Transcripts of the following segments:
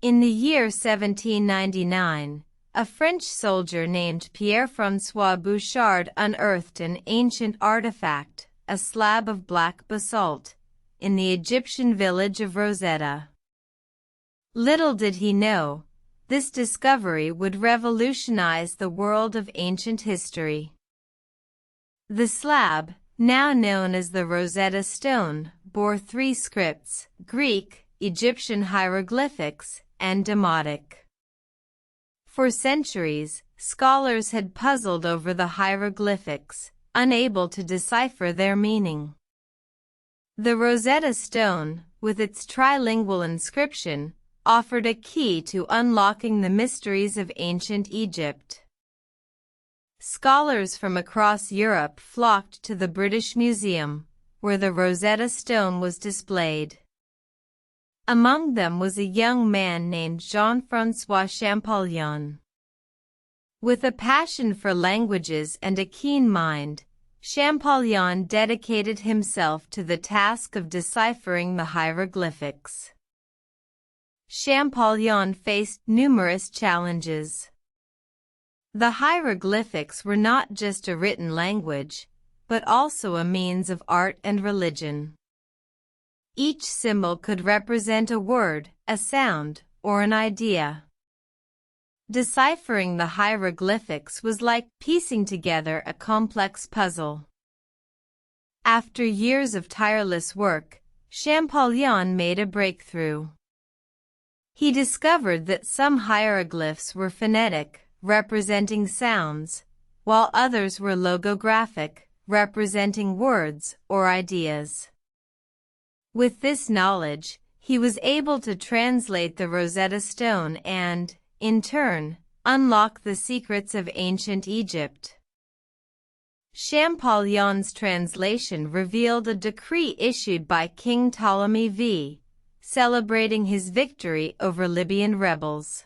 In the year 1799, a French soldier named Pierre-François Bouchard unearthed an ancient artifact, a slab of black basalt, in the Egyptian village of Rosetta. Little did he know, this discovery would revolutionize the world of ancient history. The slab, now known as the Rosetta Stone, bore 3 scripts: Greek, Egyptian hieroglyphics, and Demotic. For centuries, scholars had puzzled over the hieroglyphics, unable to decipher their meaning. The Rosetta Stone, with its trilingual inscription, offered a key to unlocking the mysteries of ancient Egypt. Scholars from across Europe flocked to the British Museum, where the Rosetta Stone was displayed. Among them was a young man named Jean-François Champollion. With a passion for languages and a keen mind, Champollion dedicated himself to the task of deciphering the hieroglyphics. Champollion faced numerous challenges. The hieroglyphics were not just a written language, but also a means of art and religion. Each symbol could represent a word, a sound, or an idea. Deciphering the hieroglyphics was like piecing together a complex puzzle. After years of tireless work, Champollion made a breakthrough. He discovered that some hieroglyphs were phonetic, representing sounds, while others were logographic, representing words or ideas. With this knowledge, he was able to translate the Rosetta Stone and, in turn, unlock the secrets of ancient Egypt. Champollion's translation revealed a decree issued by King Ptolemy V, celebrating his victory over Libyan rebels.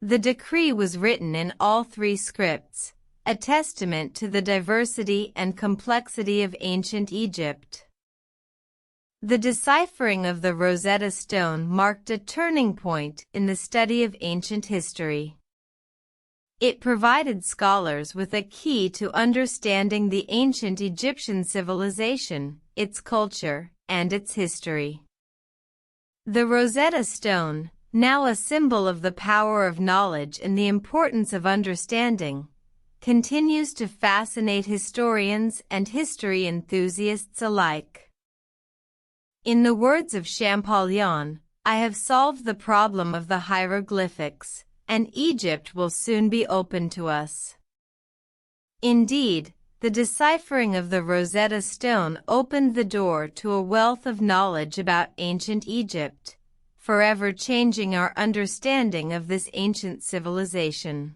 The decree was written in all 3 scripts, a testament to the diversity and complexity of ancient Egypt. The deciphering of the Rosetta Stone marked a turning point in the study of ancient history. It provided scholars with a key to understanding the ancient Egyptian civilization, its culture, and its history. The Rosetta Stone, now a symbol of the power of knowledge and the importance of understanding, continues to fascinate historians and history enthusiasts alike. In the words of Champollion, "I have solved the problem of the hieroglyphics, and Egypt will soon be open to us." Indeed, the deciphering of the Rosetta Stone opened the door to a wealth of knowledge about ancient Egypt, forever changing our understanding of this ancient civilization.